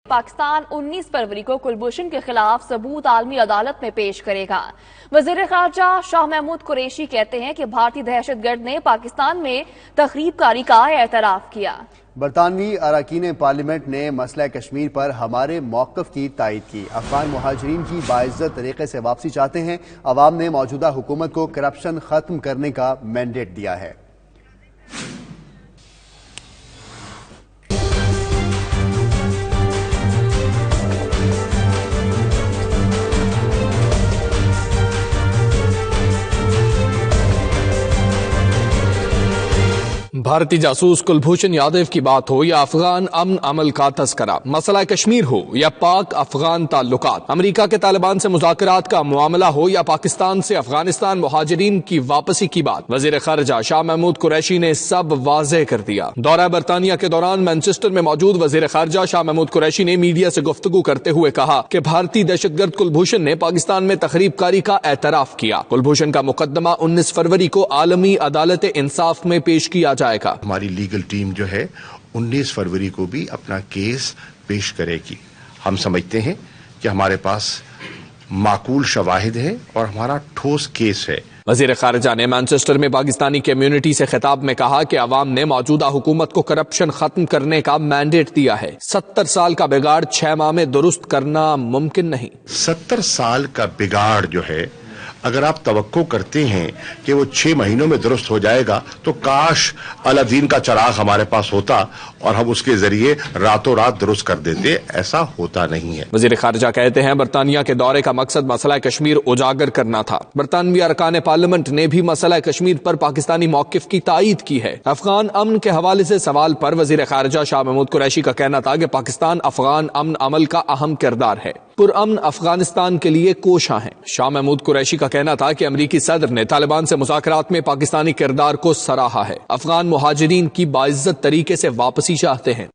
پاکستان 19 فروری کو کلبھوشن کے خلاف ثبوت عالمی عدالت میں پیش کرے گا۔ وزیر خارجہ شاہ محمود قریشی کہتے ہیں کہ بھارتی دہشت گرد نے پاکستان میں تخریب کاری کا اعتراف کیا۔ برطانوی اراکین پارلیمنٹ نے مسئلہ کشمیر پر ہمارے موقف کی تائید کی۔ افغان مہاجرین کی باعزت طریقے سے واپسی چاہتے ہیں۔ عوام نے موجودہ حکومت کو کرپشن ختم کرنے کا مینڈیٹ دیا ہے۔ بھارتی جاسوس کلبھوشن یادو کی بات ہو یا افغان امن عمل کا تذکرہ، مسئلہ کشمیر ہو یا پاک افغان تعلقات، امریکہ کے طالبان سے مذاکرات کا معاملہ ہو یا پاکستان سے افغانستان مہاجرین کی واپسی کی بات، وزیر خارجہ شاہ محمود قریشی نے سب واضح کر دیا۔ دورہ برطانیہ کے دوران مانچسٹر میں موجود وزیر خارجہ شاہ محمود قریشی نے میڈیا سے گفتگو کرتے ہوئے کہا کہ بھارتی دہشت گرد کلبھوشن نے پاکستان میں تخریب کاری کا اعتراف کیا۔ کلبھوشن کا مقدمہ 19 فروری کو عالمی عدالت انصاف میں پیش کیا جائے گا۔ ہماری لیگل ٹیم جو ہے 19 فروری کو بھی اپنا کیس پیش کرے گی۔ ہم سمجھتے ہیں کہ ہمارے پاس معقول شواہد ہے اور ہمارا ٹھوس کیس ہے۔ وزیر خارجہ نے مانچسٹر میں پاکستانی کمیونٹی سے خطاب میں کہا کہ عوام نے موجودہ حکومت کو کرپشن ختم کرنے کا مینڈیٹ دیا ہے۔ 70 سال کا بگاڑ 6 ماہ میں درست کرنا ممکن نہیں۔ 70 سال کا بگاڑ جو ہے اگر آپ توقع کرتے ہیں کہ وہ 6 مہینوں میں درست ہو جائے گا تو کاش الادین کا چراغ ہمارے پاس ہوتا اور ہم اس کے ذریعے راتوں رات درست کر دیتے۔ ایسا ہوتا نہیں ہے۔ وزیر خارجہ کہتے ہیں برطانیہ کے دورے کا مقصد مسئلہ کشمیر اجاگر کرنا تھا۔ برطانوی ارکان پارلیمنٹ نے بھی مسئلہ کشمیر پر پاکستانی موقف کی تائید کی ہے۔ افغان امن کے حوالے سے سوال پر وزیر خارجہ شاہ محمود قریشی کا کہنا تھا کہ پاکستان افغان امن عمل کا اہم کردار ہے، پرامن افغانستان کے لیے کوشاں ہے۔ شاہ محمود قریشی کا کہنا تھا کہ امریکی صدر نے طالبان سے مذاکرات میں پاکستانی کردار کو سراہا ہے۔ افغان مہاجرین کی باعزت طریقے سے واپسی چاہتے ہیں۔